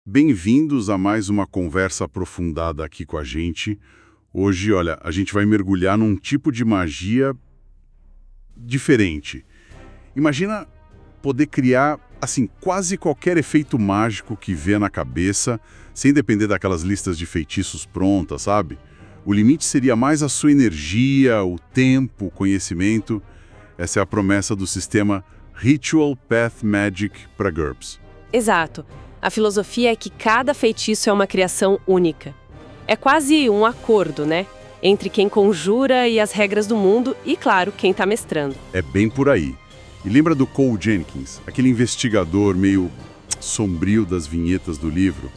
Bem-vindos a mais uma conversa aprofundada aqui com a gente. Hoje, olha, a gente vai mergulhar num tipo de magia diferente. Imagina poder criar, assim, quase qualquer efeito mágico que vê na cabeça, sem depender daquelas listas de feitiços prontas, sabe? O limite seria mais a sua energia, o tempo, o conhecimento. Essa é a promessa do sistema Ritual Path Magic para GURPS. Exato. A filosofia é que cada feitiço é uma criação única. É quase um acordo, né? Entre quem conjura e as regras do mundo e, claro, quem está mestrando. É bem por aí. E lembra do Cole Jenkins, aquele investigador meio sombrio das vinhetas do livro?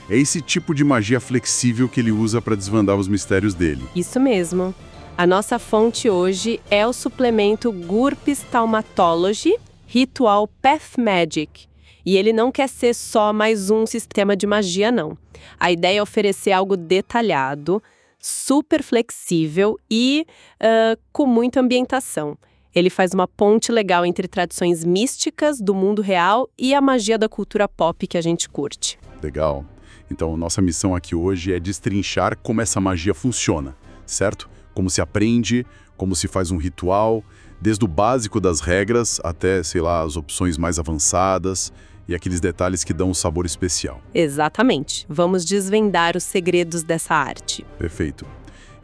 É esse tipo de magia flexível que ele usa para desvendar os mistérios dele. Isso mesmo. A nossa fonte hoje é o suplemento GURPS Thaumatology Ritual Path Magic. E ele não quer ser só mais um sistema de magia, não. A ideia é oferecer algo detalhado, super flexível e com muita ambientação. Ele faz uma ponte legal entre tradições místicas do mundo real e a magia da cultura pop que a gente curte. Legal. Então, nossa missão aqui hoje é destrinchar como essa magia funciona, certo? Como se aprende, como se faz um ritual, desde o básico das regras até, sei lá, as opções mais avançadas e aqueles detalhes que dão um sabor especial. Exatamente. Vamos desvendar os segredos dessa arte. Perfeito.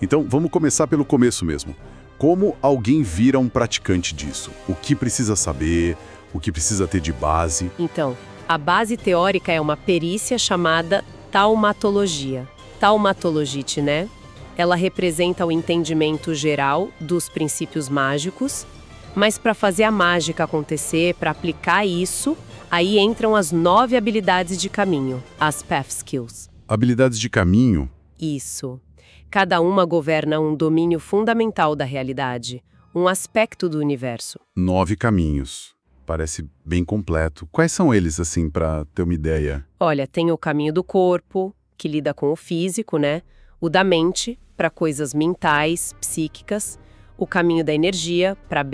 Então, vamos começar pelo começo mesmo. Como alguém vira um praticante disso? O que precisa saber? O que precisa ter de base? Então, a base teórica é uma perícia chamada taumatologia. Taumatologite, né? Ela representa o entendimento geral dos princípios mágicos, mas para fazer a mágica acontecer, para aplicar isso, aí entram as 9 habilidades de caminho, as Path Skills. Habilidades de caminho? Isso. Cada uma governa um domínio fundamental da realidade, um aspecto do universo. 9 caminhos. Parece bem completo. Quais são eles, assim, para ter uma ideia? Olha, tem o caminho do corpo, que lida com o físico, né? O da mente, para coisas mentais, psíquicas. O caminho da energia, para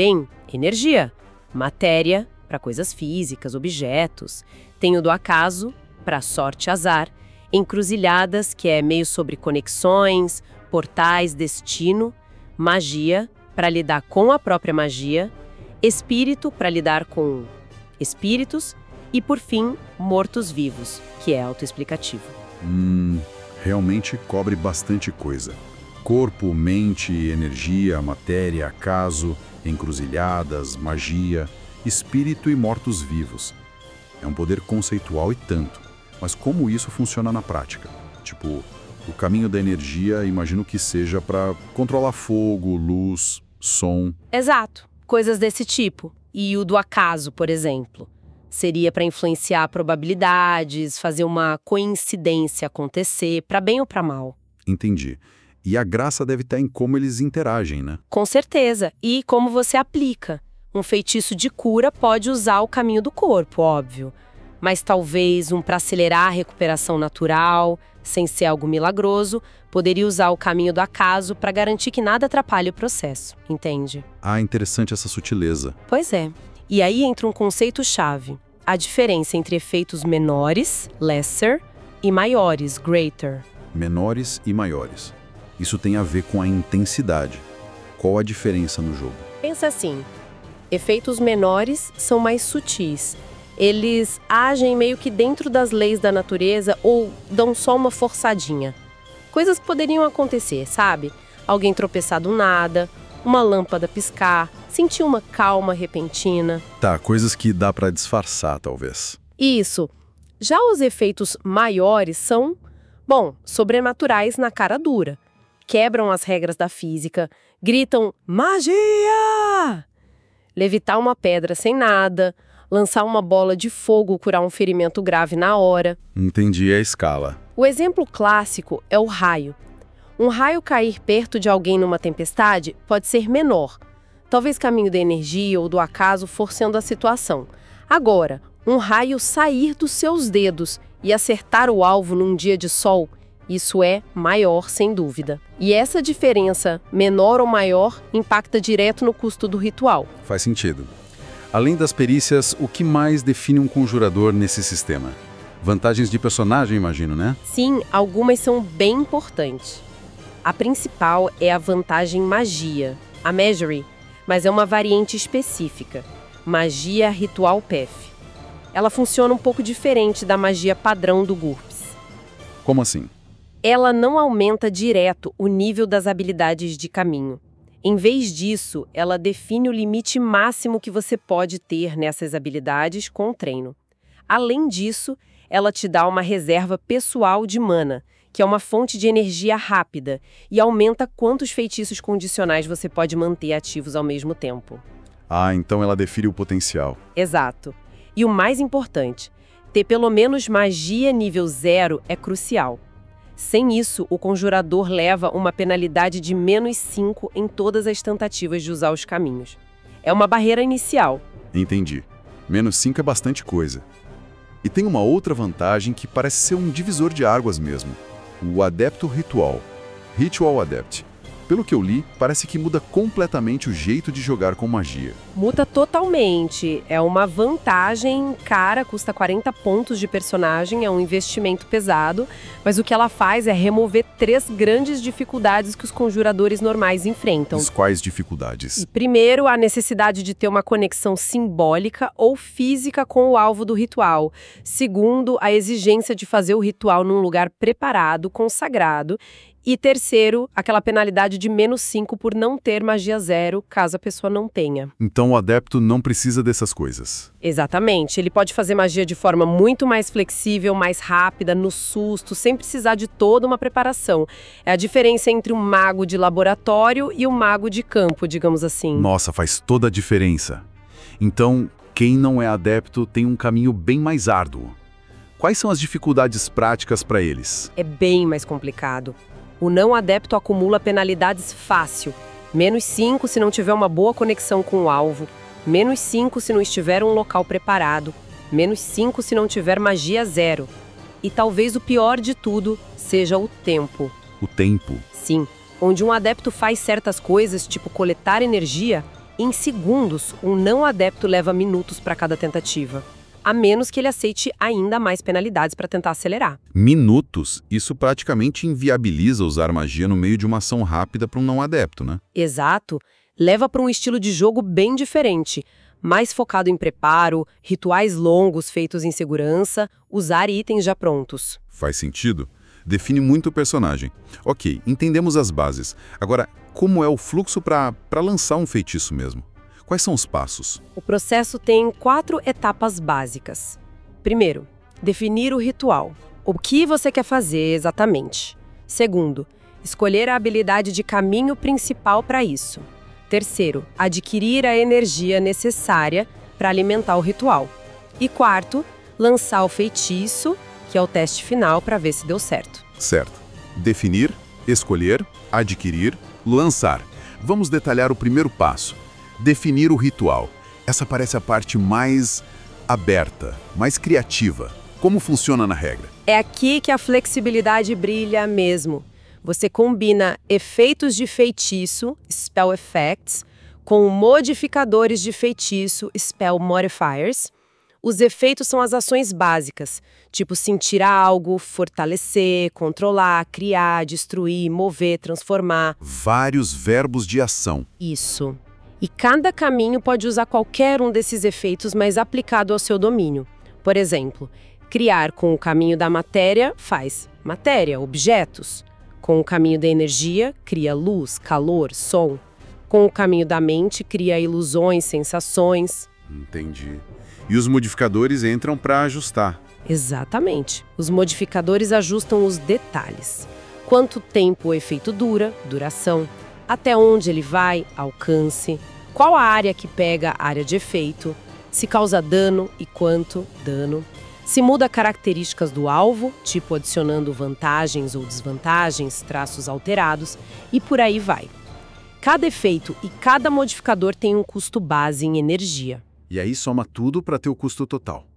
energia. Matéria, para coisas físicas, objetos. Tem o do acaso, para sorte, azar. Encruzilhadas, que é meio sobre conexões, portais, destino. Magia, para lidar com a própria magia. Espírito, para lidar com espíritos. E, por fim, mortos-vivos, que é autoexplicativo. Realmente cobre bastante coisa. Corpo, mente, energia, matéria, acaso, encruzilhadas, magia, espírito e mortos-vivos. É um poder conceitual e tanto. Mas como isso funciona na prática? Tipo, o caminho da energia, imagino que seja para controlar fogo, luz, som. Exato, coisas desse tipo. E o do acaso, por exemplo, seria para influenciar probabilidades, fazer uma coincidência acontecer, para bem ou para mal. Entendi. E a graça deve estar em como eles interagem, né? Com certeza. E como você aplica. Um feitiço de cura pode usar o caminho do corpo, óbvio. Mas talvez um para acelerar a recuperação natural, sem ser algo milagroso, poderia usar o caminho do acaso para garantir que nada atrapalhe o processo, entende? Ah, interessante essa sutileza. Pois é. E aí entra um conceito-chave. A diferença entre efeitos menores, lesser, e maiores, greater. Menores e maiores. Isso tem a ver com a intensidade. Qual a diferença no jogo? Pensa assim, efeitos menores são mais sutis. Eles agem meio que dentro das leis da natureza ou dão só uma forçadinha. Coisas que poderiam acontecer, sabe? Alguém tropeçar do nada, uma lâmpada piscar, sentir uma calma repentina. Tá, coisas que dá pra disfarçar, talvez. Isso. Já os efeitos maiores são, sobrenaturais na cara dura. Quebram as regras da física, gritam magia! Levitar uma pedra sem nada, lançar uma bola de fogo, curar um ferimento grave na hora. Entendi a escala. O exemplo clássico é o raio. Um raio cair perto de alguém numa tempestade pode ser menor. Talvez caminho da energia ou do acaso forçando a situação. Agora, um raio sair dos seus dedos e acertar o alvo num dia de sol, isso é maior, sem dúvida. E essa diferença, menor ou maior, impacta direto no custo do ritual. Faz sentido. Além das perícias, o que mais define um conjurador nesse sistema? Vantagens de personagem, imagino, né? Sim, algumas são bem importantes. A principal é a vantagem magia, a Magery, mas é uma variante específica, magia ritual PEF. Ela funciona um pouco diferente da magia padrão do GURPS. Como assim? Ela não aumenta direto o nível das habilidades de caminho. Em vez disso, ela define o limite máximo que você pode ter nessas habilidades com o treino. Além disso, ela te dá uma reserva pessoal de mana, que é uma fonte de energia rápida, e aumenta quantos feitiços condicionais você pode manter ativos ao mesmo tempo. Ah, então ela define o potencial. Exato. E o mais importante, ter pelo menos magia nível 0 é crucial. Sem isso, o conjurador leva uma penalidade de -5 em todas as tentativas de usar os caminhos. É uma barreira inicial. Entendi. -5 é bastante coisa. E tem uma outra vantagem que parece ser um divisor de águas mesmo. O Adepto Ritual. Ritual Adept. Pelo que eu li, parece que muda completamente o jeito de jogar com magia. Muda totalmente. É uma vantagem cara, custa 40 pontos de personagem, é um investimento pesado, mas o que ela faz é remover 3 grandes dificuldades que os conjuradores normais enfrentam. Mas quais dificuldades? Primeiro, a necessidade de ter uma conexão simbólica ou física com o alvo do ritual. Segundo, a exigência de fazer o ritual num lugar preparado, consagrado. E terceiro, aquela penalidade de -5 por não ter magia 0, caso a pessoa não tenha. Então o adepto não precisa dessas coisas. Exatamente. Ele pode fazer magia de forma muito mais flexível, mais rápida, no susto, sem precisar de toda uma preparação. É a diferença entre um mago de laboratório e um mago de campo, digamos assim. Nossa, faz toda a diferença. Então, quem não é adepto tem um caminho bem mais árduo. Quais são as dificuldades práticas para eles? É bem mais complicado. O não adepto acumula penalidades fácil. -5 se não tiver uma boa conexão com o alvo. -5 se não estiver um local preparado. -5 se não tiver magia 0. E talvez o pior de tudo seja o tempo. O tempo? Sim. Onde um adepto faz certas coisas, tipo coletar energia, em segundos, um não adepto leva minutos para cada tentativa. A menos que ele aceite ainda mais penalidades para tentar acelerar. Minutos? Isso praticamente inviabiliza usar magia no meio de uma ação rápida para um não adepto, né? Exato. Leva para um estilo de jogo bem diferente, mais focado em preparo, rituais longos feitos em segurança, usar itens já prontos. Faz sentido? Define muito o personagem. Ok, entendemos as bases. Agora, como é o fluxo para lançar um feitiço mesmo? Quais são os passos? O processo tem 4 etapas básicas. Primeiro, definir o ritual. O que você quer fazer exatamente. Segundo, escolher a habilidade de caminho principal para isso. Terceiro, adquirir a energia necessária para alimentar o ritual. E quarto, lançar o feitiço, que é o teste final para ver se deu certo. Certo. Definir, escolher, adquirir, lançar. Vamos detalhar o primeiro passo. Definir o ritual. Essa parece a parte mais aberta, mais criativa. Como funciona na regra? É aqui que a flexibilidade brilha mesmo. Você combina efeitos de feitiço, spell effects, com modificadores de feitiço, spell modifiers. Os efeitos são as ações básicas, tipo sentir algo, fortalecer, controlar, criar, destruir, mover, transformar. Vários verbos de ação. Isso. E cada caminho pode usar qualquer um desses efeitos, mas aplicado ao seu domínio. Por exemplo, criar com o caminho da matéria faz matéria, objetos. Com o caminho da energia, cria luz, calor, som. Com o caminho da mente, cria ilusões, sensações. Entendi. E os modificadores entram para ajustar. Exatamente. Os modificadores ajustam os detalhes. Quanto tempo o efeito dura, duração. Até onde ele vai, alcance, qual a área que pega a área de efeito, se causa dano e quanto dano, se muda características do alvo, tipo adicionando vantagens ou desvantagens, traços alterados, e por aí vai. Cada efeito e cada modificador tem um custo base em energia. E aí soma tudo para ter o custo total.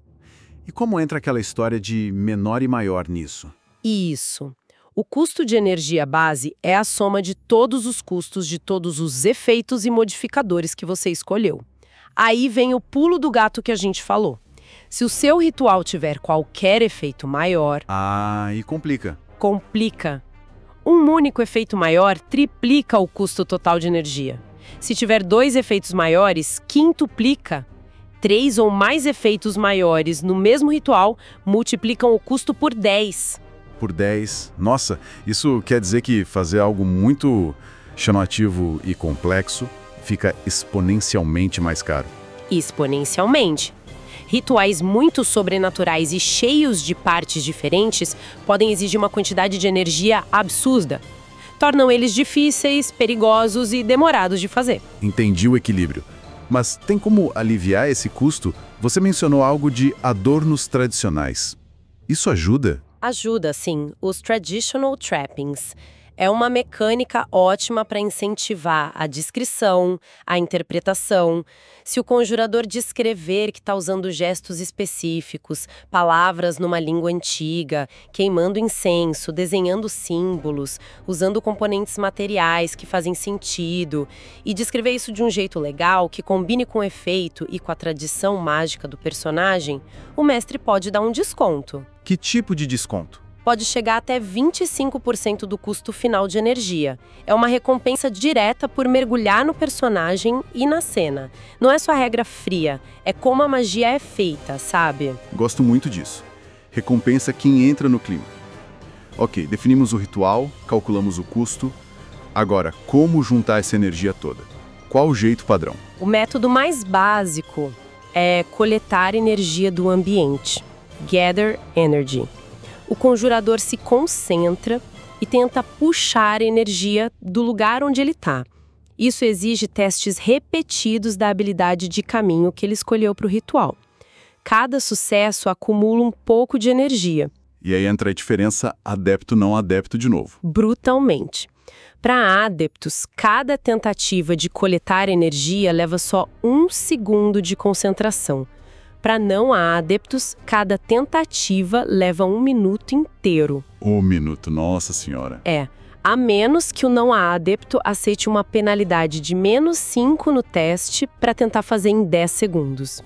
E como entra aquela história de menor e maior nisso? Isso. O custo de energia base é a soma de todos os custos de todos os efeitos e modificadores que você escolheu. Aí vem o pulo do gato que a gente falou. Se o seu ritual tiver qualquer efeito maior, E complica. complica. Um único efeito maior triplica o custo total de energia. Se tiver 2 efeitos maiores, quintuplica. 3 ou mais efeitos maiores no mesmo ritual multiplicam o custo por 10. Por 10. Nossa, isso quer dizer que fazer algo muito chamativo e complexo fica exponencialmente mais caro. Exponencialmente. Rituais muito sobrenaturais e cheios de partes diferentes podem exigir uma quantidade de energia absurda. Tornam eles difíceis, perigosos e demorados de fazer. Entendi o equilíbrio. Mas tem como aliviar esse custo? Você mencionou algo de adornos tradicionais. Isso ajuda? Ajuda, sim, os traditional trappings. É uma mecânica ótima para incentivar a descrição, a interpretação. Se o conjurador descrever que está usando gestos específicos, palavras numa língua antiga, queimando incenso, desenhando símbolos, usando componentes materiais que fazem sentido, e descrever isso de um jeito legal, que combine com o efeito e com a tradição mágica do personagem, o mestre pode dar um desconto. Que tipo de desconto? Pode chegar até 25% do custo final de energia. É uma recompensa direta por mergulhar no personagem e na cena. Não é só regra fria, é como a magia é feita, sabe? Gosto muito disso. Recompensa quem entra no clima. Ok, definimos o ritual, calculamos o custo. Agora, como juntar essa energia toda? Qual o jeito padrão? O método mais básico é coletar energia do ambiente. Gather Energy. O conjurador se concentra e tenta puxar energia do lugar onde ele está. Isso exige testes repetidos da habilidade de caminho que ele escolheu para o ritual. Cada sucesso acumula um pouco de energia. E aí entra a diferença adepto-não adepto de novo. Brutalmente. Para adeptos, cada tentativa de coletar energia leva só 1 segundo de concentração. Para não adeptos, cada tentativa leva 1 minuto inteiro. 1 minuto, nossa senhora. A menos que o não adepto aceite uma penalidade de -5 no teste para tentar fazer em 10 segundos.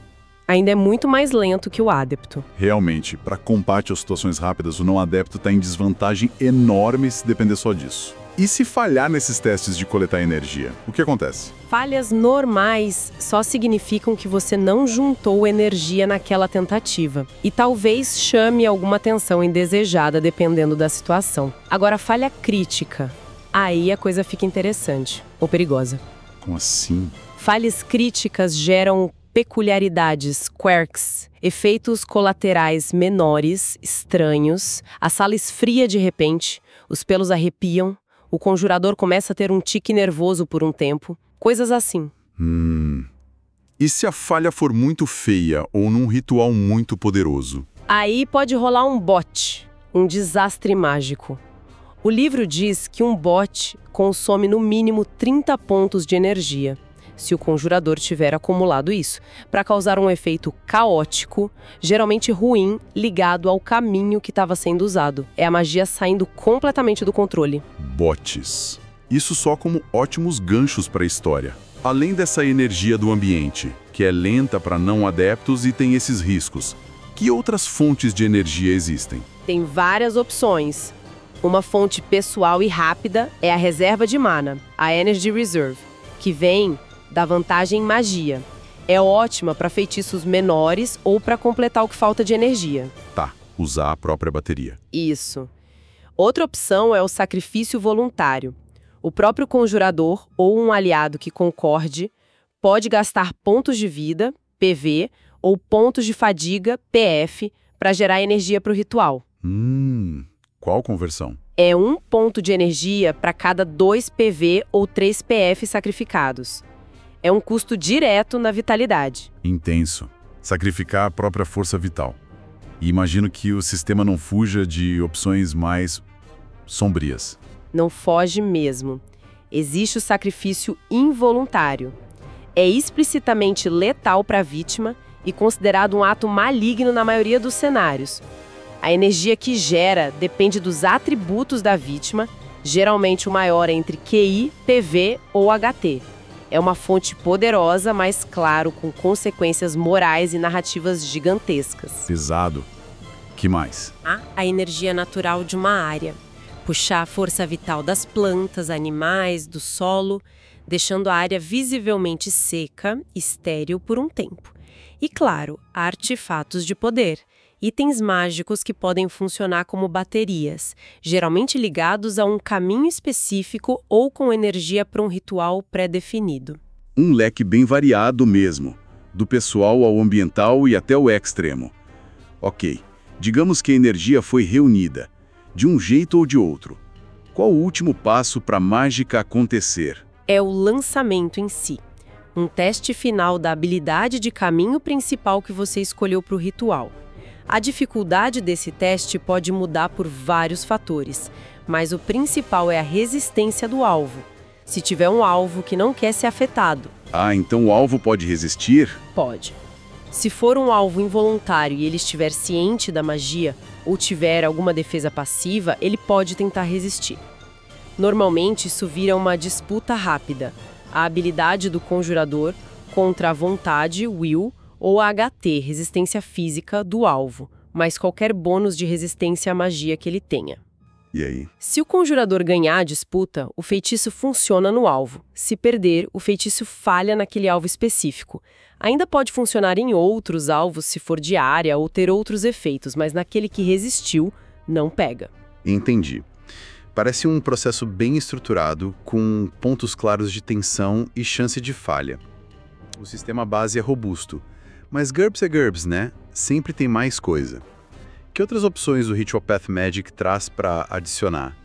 Ainda é muito mais lento que o adepto. Realmente, para combate às situações rápidas, o não adepto está em desvantagem enorme se depender só disso. E se falhar nesses testes de coletar energia, o que acontece? Falhas normais só significam que você não juntou energia naquela tentativa. E talvez chame alguma atenção indesejada dependendo da situação. Agora, falha crítica. Aí a coisa fica interessante ou perigosa. Como assim? Falhas críticas geram peculiaridades, quirks, efeitos colaterais menores, estranhos, a sala esfria de repente, os pelos arrepiam, o conjurador começa a ter um tique nervoso por um tempo, coisas assim. E se a falha for muito feia ou num ritual muito poderoso? Aí pode rolar um bot, um desastre mágico. O livro diz que um bot consome no mínimo 30 pontos de energia, se o conjurador tiver acumulado isso, para causar um efeito caótico, geralmente ruim, ligado ao caminho que estava sendo usado. É a magia saindo completamente do controle. Bots. Isso só como ótimos ganchos para a história. Além dessa energia do ambiente, que é lenta para não adeptos e tem esses riscos, que outras fontes de energia existem? Tem várias opções. Uma fonte pessoal e rápida é a reserva de mana, a Energy Reserve, que vem da vantagem magia. É ótima para feitiços menores ou para completar o que falta de energia. Tá, usar a própria bateria. Isso. Outra opção é o sacrifício voluntário. O próprio conjurador ou um aliado que concorde pode gastar pontos de vida, PV, ou pontos de fadiga, PF, para gerar energia para o ritual. Qual conversão? É 1 ponto de energia para cada 2 PV ou 3 PF sacrificados. É um custo direto na vitalidade. Intenso. Sacrificar a própria força vital. E imagino que o sistema não fuja de opções mais sombrias. Não foge mesmo. Existe o sacrifício involuntário. É explicitamente letal para a vítima e considerado um ato maligno na maioria dos cenários. A energia que gera depende dos atributos da vítima, geralmente o maior é entre QI, PV ou HT. É uma fonte poderosa, mas, claro, com consequências morais e narrativas gigantescas. Pesado. Que mais? A energia natural de uma área. Puxar a força vital das plantas, animais, do solo, deixando a área visivelmente seca, estéril por um tempo. E, claro, artefatos de poder. Itens mágicos que podem funcionar como baterias, geralmente ligados a um caminho específico ou com energia para um ritual pré-definido. Um leque bem variado mesmo, do pessoal ao ambiental e até o extremo. Ok, digamos que a energia foi reunida, de um jeito ou de outro. Qual o último passo para a mágica acontecer? É o lançamento em si. Um teste final da habilidade de caminho principal que você escolheu para o ritual. A dificuldade desse teste pode mudar por vários fatores, mas o principal é a resistência do alvo. Se tiver um alvo que não quer ser afetado. Então o alvo pode resistir? Pode. Se for um alvo involuntário e ele estiver ciente da magia ou tiver alguma defesa passiva, ele pode tentar resistir. Normalmente isso vira uma disputa rápida. A habilidade do conjurador contra a vontade, will, ou a HT, resistência física, do alvo, mas qualquer bônus de resistência à magia que ele tenha. E aí? Se o conjurador ganhar a disputa, o feitiço funciona no alvo. Se perder, o feitiço falha naquele alvo específico. Ainda pode funcionar em outros alvos se for de área ou ter outros efeitos, mas naquele que resistiu, não pega. Entendi. Parece um processo bem estruturado, com pontos claros de tensão e chance de falha. O sistema base é robusto. Mas GURPS é GURPS, né? Sempre tem mais coisa. Que outras opções o Ritual Path Magic traz para adicionar?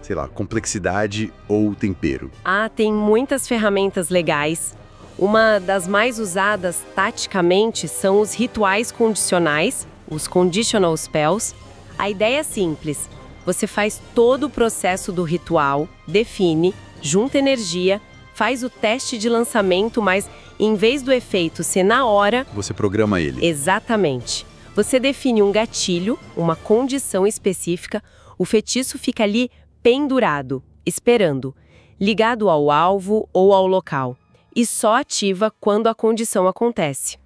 Sei lá, complexidade ou tempero? Tem muitas ferramentas legais. Uma das mais usadas taticamente são os rituais condicionais, os Conditional Spells. A ideia é simples. Você faz todo o processo do ritual, define, junta energia, faz o teste de lançamento, mas em vez do efeito ser na hora... Você programa ele. Exatamente. Você define um gatilho, uma condição específica, o feitiço fica ali pendurado, esperando, ligado ao alvo ou ao local, e só ativa quando a condição acontece.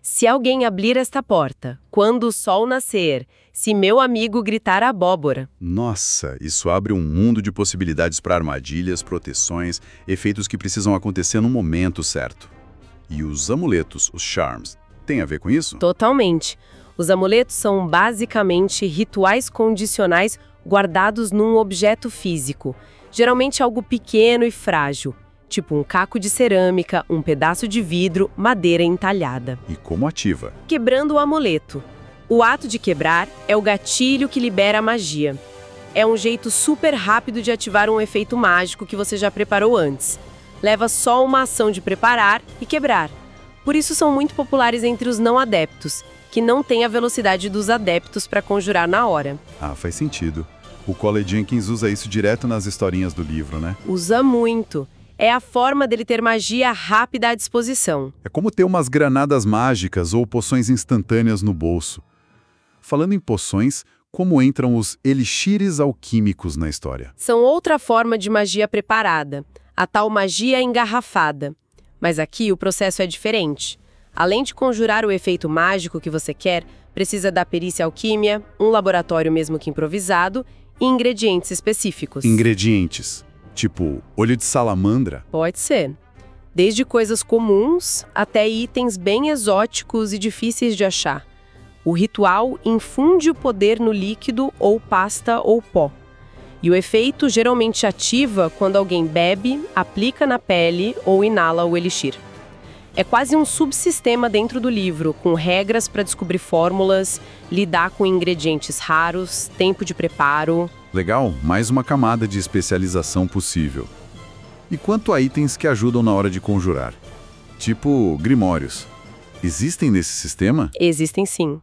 Se alguém abrir esta porta, quando o sol nascer, se meu amigo gritar abóbora... Nossa, isso abre um mundo de possibilidades para armadilhas, proteções, efeitos que precisam acontecer no momento certo. E os amuletos, os charms, tem a ver com isso? Totalmente. Os amuletos são basicamente rituais condicionais guardados num objeto físico, geralmente algo pequeno e frágil, tipo um caco de cerâmica, um pedaço de vidro, madeira entalhada. E como ativa? Quebrando o amuleto. O ato de quebrar é o gatilho que libera a magia. É um jeito super rápido de ativar um efeito mágico que você já preparou antes. Leva só uma ação de preparar e quebrar. Por isso são muito populares entre os não adeptos, que não têm a velocidade dos adeptos para conjurar na hora. Faz sentido. O Cole Jenkins usa isso direto nas historinhas do livro, né? Usa muito. É a forma dele ter magia rápida à disposição. É como ter umas granadas mágicas ou poções instantâneas no bolso. Falando em poções, como entram os elixires alquímicos na história? São outra forma de magia preparada, a tal magia engarrafada. Mas aqui o processo é diferente. Além de conjurar o efeito mágico que você quer, precisa da perícia alquímia, um laboratório mesmo que improvisado e ingredientes específicos. Ingredientes? Tipo olho de salamandra? Pode ser. Desde coisas comuns até itens bem exóticos e difíceis de achar. O ritual infunde o poder no líquido ou pasta ou pó. E o efeito geralmente ativa quando alguém bebe, aplica na pele ou inala o elixir. É quase um subsistema dentro do livro, com regras para descobrir fórmulas, lidar com ingredientes raros, tempo de preparo. Legal, mais uma camada de especialização possível. E quanto a itens que ajudam na hora de conjurar? Tipo grimórios. Existem nesse sistema? Existem sim.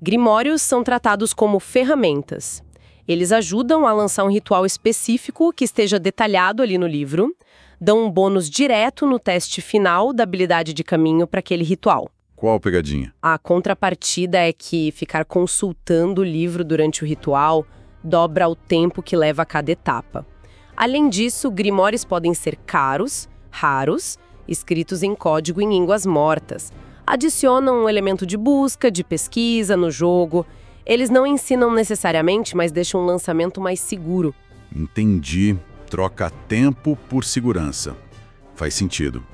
Grimórios são tratados como ferramentas. Eles ajudam a lançar um ritual específico que esteja detalhado ali no livro, dão um bônus direto no teste final da habilidade de caminho para aquele ritual. Qual a pegadinha? A contrapartida é que ficar consultando o livro durante o ritual dobra o tempo que leva a cada etapa. Além disso, grimórios podem ser caros, raros, escritos em código em línguas mortas. Adicionam um elemento de busca, de pesquisa no jogo. Eles não ensinam necessariamente, mas deixam um lançamento mais seguro. Entendi. Troca tempo por segurança. Faz sentido.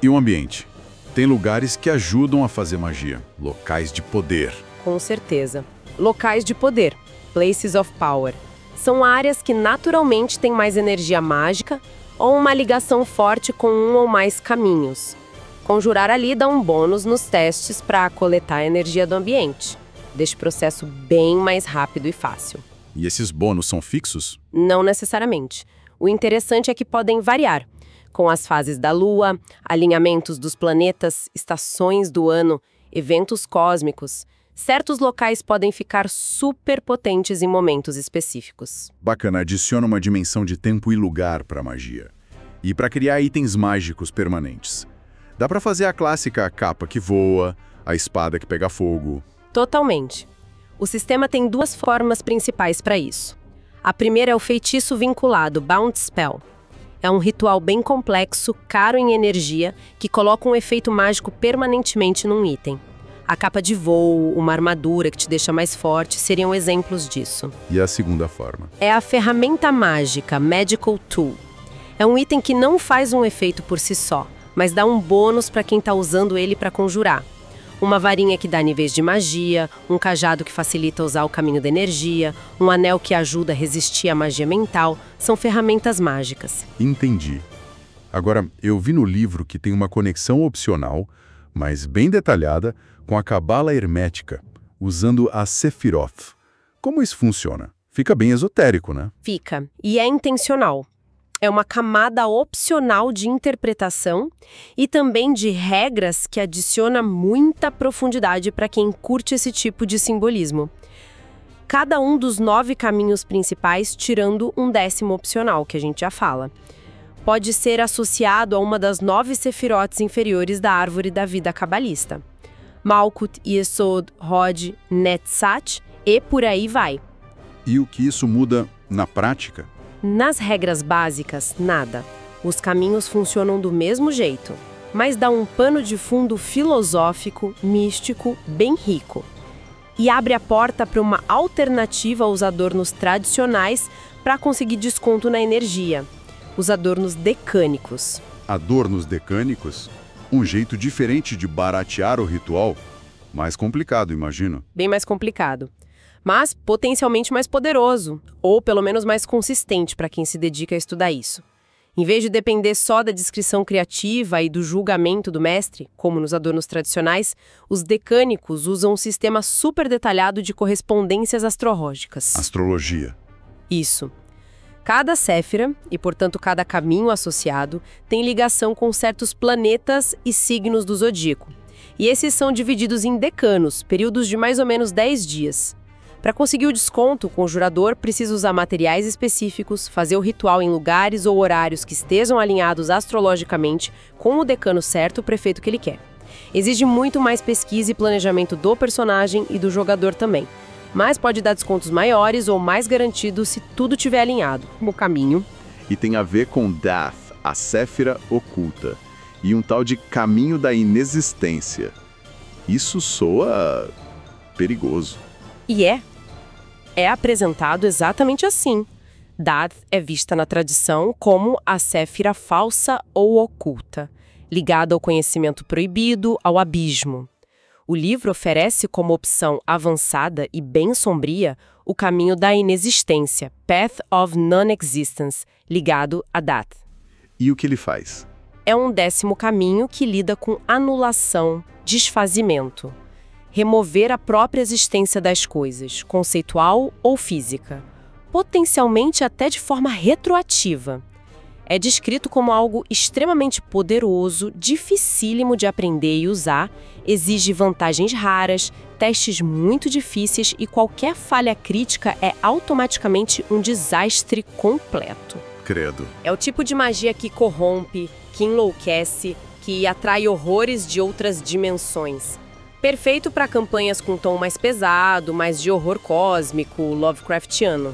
E o ambiente? Tem lugares que ajudam a fazer magia. Locais de poder. Com certeza. Locais de poder, places of power, são áreas que naturalmente têm mais energia mágica ou uma ligação forte com um ou mais caminhos. Conjurar ali dá um bônus nos testes para coletar a energia do ambiente. Deixa o processo bem mais rápido e fácil. E esses bônus são fixos? Não necessariamente. O interessante é que podem variar, com as fases da Lua, alinhamentos dos planetas, estações do ano, eventos cósmicos. Certos locais podem ficar super potentes em momentos específicos. Bacana, adiciona uma dimensão de tempo e lugar para a magia. E para criar itens mágicos permanentes. Dá para fazer a clássica capa que voa, a espada que pega fogo. Totalmente. O sistema tem duas formas principais para isso. A primeira é o feitiço vinculado, Bound Spell. É um ritual bem complexo, caro em energia, que coloca um efeito mágico permanentemente num item. A capa de voo, uma armadura que te deixa mais forte, seriam exemplos disso. E a segunda forma? É a ferramenta mágica, Magical Tool. É um item que não faz um efeito por si só, mas dá um bônus para quem está usando ele para conjurar. Uma varinha que dá níveis de magia, um cajado que facilita usar o caminho da energia, um anel que ajuda a resistir à magia mental, são ferramentas mágicas. Entendi. Agora, eu vi no livro que tem uma conexão opcional, mas bem detalhada, com a cabala hermética, usando a Sephiroth. Como isso funciona? Fica bem esotérico, né? Fica. E é intencional. É uma camada opcional de interpretação e também de regras que adiciona muita profundidade para quem curte esse tipo de simbolismo. Cada um dos 9 caminhos principais, tirando um 10º opcional, que a gente já fala, pode ser associado a uma das 9 Sephiroths inferiores da árvore da vida cabalista. Malkuth, Yesod, Hod, Netzach e por aí vai. E o que isso muda na prática? Nas regras básicas, nada. Os caminhos funcionam do mesmo jeito, mas dá um pano de fundo filosófico, místico, bem rico. E abre a porta para uma alternativa aos adornos tradicionais para conseguir desconto na energia. Os adornos decânicos. Adornos decânicos? Um jeito diferente de baratear o ritual? Mais complicado, imagino. Bem mais complicado. Mas potencialmente mais poderoso, ou pelo menos mais consistente para quem se dedica a estudar isso. Em vez de depender só da descrição criativa e do julgamento do mestre, como nos adornos tradicionais, os decânicos usam um sistema super detalhado de correspondências astrológicas. Astrologia. Isso. Cada séfira, e portanto cada caminho associado, tem ligação com certos planetas e signos do zodíaco. E esses são divididos em decanos, períodos de mais ou menos 10 dias. Para conseguir o desconto, o conjurador precisa usar materiais específicos, fazer o ritual em lugares ou horários que estejam alinhados astrologicamente com o decano certo, o prefeito que ele quer. Exige muito mais pesquisa e planejamento do personagem e do jogador também. Mas pode dar descontos maiores ou mais garantidos se tudo estiver alinhado, como o caminho. E tem a ver com Dath, a Séfira oculta, e um tal de caminho da inexistência. Isso soa perigoso. E é apresentado exatamente assim. Dath é vista na tradição como a Séfira falsa ou oculta, ligada ao conhecimento proibido, ao abismo. O livro oferece como opção avançada e bem sombria o caminho da inexistência, Path of Non-Existence, ligado a Dath. E o que ele faz? É um 10º caminho que lida com anulação, desfazimento. Remover a própria existência das coisas, conceitual ou física, potencialmente até de forma retroativa. É descrito como algo extremamente poderoso, dificílimo de aprender e usar, exige vantagens raras, testes muito difíceis e qualquer falha crítica é automaticamente um desastre completo. Credo. É o tipo de magia que corrompe, que enlouquece, que atrai horrores de outras dimensões. Perfeito para campanhas com tom mais pesado, mais de horror cósmico, Lovecraftiano.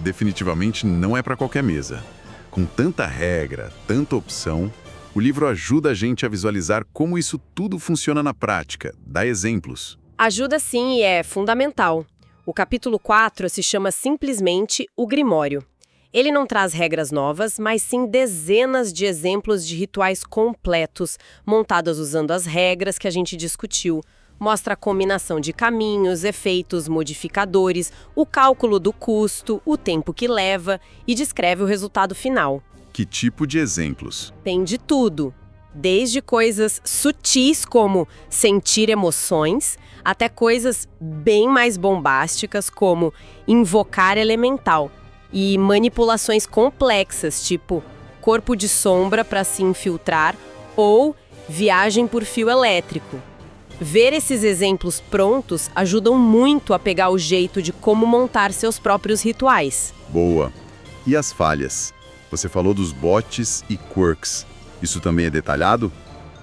Definitivamente não é para qualquer mesa. Com tanta regra, tanta opção, O livro ajuda a gente a visualizar como isso tudo funciona na prática, dá exemplos. Ajuda sim e é fundamental. O capítulo 4 se chama simplesmente O Grimório. Ele não traz regras novas, mas sim dezenas de exemplos de rituais completos, montados usando as regras que a gente discutiu. Mostra a combinação de caminhos, efeitos, modificadores, o cálculo do custo, o tempo que leva e descreve o resultado final. Que tipo de exemplos? Tem de tudo, desde coisas sutis como sentir emoções, até coisas bem mais bombásticas como invocar elemental e manipulações complexas, tipo corpo de sombra para se infiltrar ou viagem por fio elétrico. Ver esses exemplos prontos ajudam muito a pegar o jeito de como montar seus próprios rituais. Boa. E as falhas? Você falou dos bots e quirks. Isso também é detalhado?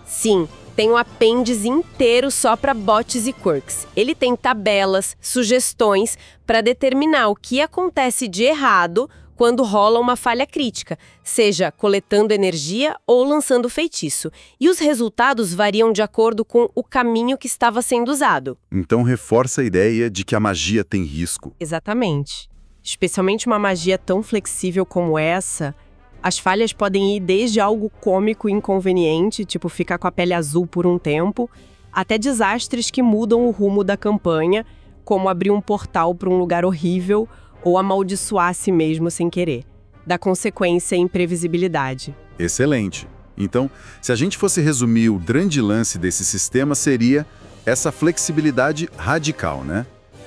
Sim, tem um apêndice inteiro só para bots e quirks. Ele tem tabelas, sugestões para determinar o que acontece de errado quando rola uma falha crítica, seja coletando energia ou lançando feitiço. E os resultados variam de acordo com o caminho que estava sendo usado. Então reforça a ideia de que a magia tem risco. Exatamente. Especialmente uma magia tão flexível como essa, as falhas podem ir desde algo cômico e inconveniente, tipo ficar com a pele azul por um tempo, até desastres que mudam o rumo da campanha, como abrir um portal para um lugar horrível ou amaldiçoar a si mesmo sem querer. Da consequência e imprevisibilidade. Excelente. Então, se a gente fosse resumir o grande lance desse sistema, seria essa flexibilidade radical, né?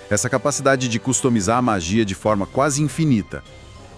Essa capacidade de customizar a magia de forma quase infinita.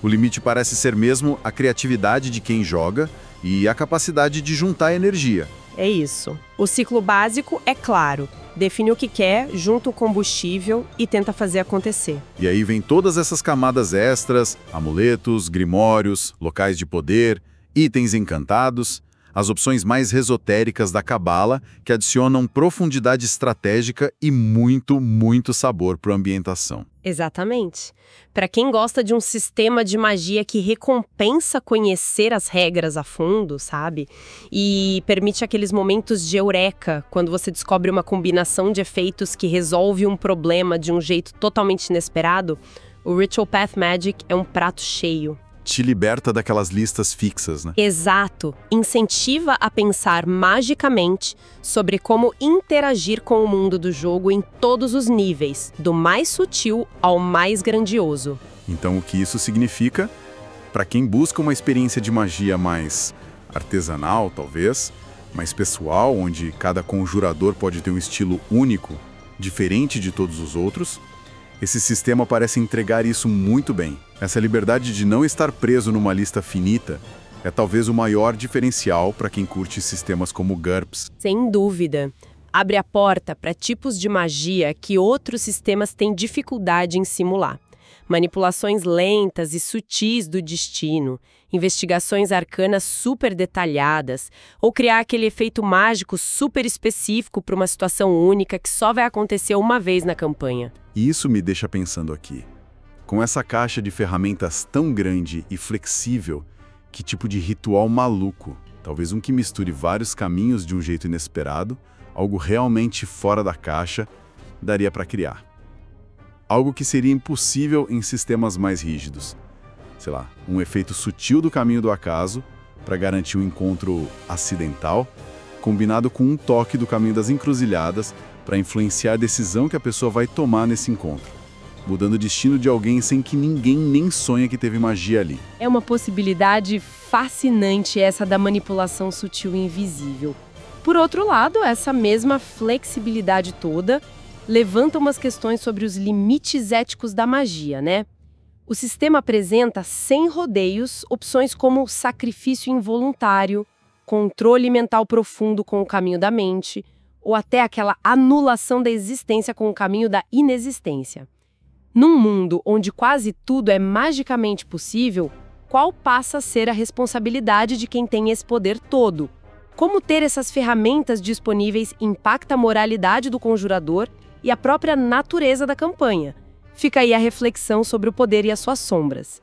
O limite parece ser mesmo a criatividade de quem joga e a capacidade de juntar energia. É isso. O ciclo básico é claro. Define o que quer, junta o combustível e tenta fazer acontecer. E aí vem todas essas camadas extras, amuletos, grimórios, locais de poder, itens encantados, as opções mais esotéricas da cabala que adicionam profundidade estratégica e muito, muito sabor para a ambientação. Exatamente. Para quem gosta de um sistema de magia que recompensa conhecer as regras a fundo, sabe? E permite aqueles momentos de eureka, quando você descobre uma combinação de efeitos que resolve um problema de um jeito totalmente inesperado, o Ritual Path Magic é um prato cheio. Te liberta daquelas listas fixas, né? Exato. Incentiva a pensar magicamente sobre como interagir com o mundo do jogo em todos os níveis, do mais sutil ao mais grandioso. Então, o que isso significa? Para quem busca uma experiência de magia mais artesanal, talvez, mais pessoal, onde cada conjurador pode ter um estilo único, diferente de todos os outros, esse sistema parece entregar isso muito bem. Essa liberdade de não estar preso numa lista finita é talvez o maior diferencial para quem curte sistemas como GURPS. Sem dúvida. Abre a porta para tipos de magia que outros sistemas têm dificuldade em simular. Manipulações lentas e sutis do destino, investigações arcanas super detalhadas, ou criar aquele efeito mágico super específico para uma situação única que só vai acontecer uma vez na campanha. E isso me deixa pensando aqui. Com essa caixa de ferramentas tão grande e flexível, que tipo de ritual maluco, talvez um que misture vários caminhos de um jeito inesperado, algo realmente fora da caixa, daria para criar. Algo que seria impossível em sistemas mais rígidos. Sei lá, um efeito sutil do caminho do acaso, para garantir um encontro acidental, combinado com um toque do caminho das encruzilhadas, para influenciar a decisão que a pessoa vai tomar nesse encontro, mudando o destino de alguém sem que ninguém nem sonha que teve magia ali. É uma possibilidade fascinante essa da manipulação sutil e invisível. Por outro lado, essa mesma flexibilidade toda levanta umas questões sobre os limites éticos da magia, né? O sistema apresenta, sem rodeios, opções como sacrifício involuntário, controle mental profundo com o caminho da mente, ou até aquela anulação da existência com o caminho da inexistência. Num mundo onde quase tudo é magicamente possível, qual passa a ser a responsabilidade de quem tem esse poder todo? Como ter essas ferramentas disponíveis impacta a moralidade do conjurador e a própria natureza da campanha? Fica aí a reflexão sobre o poder e as suas sombras.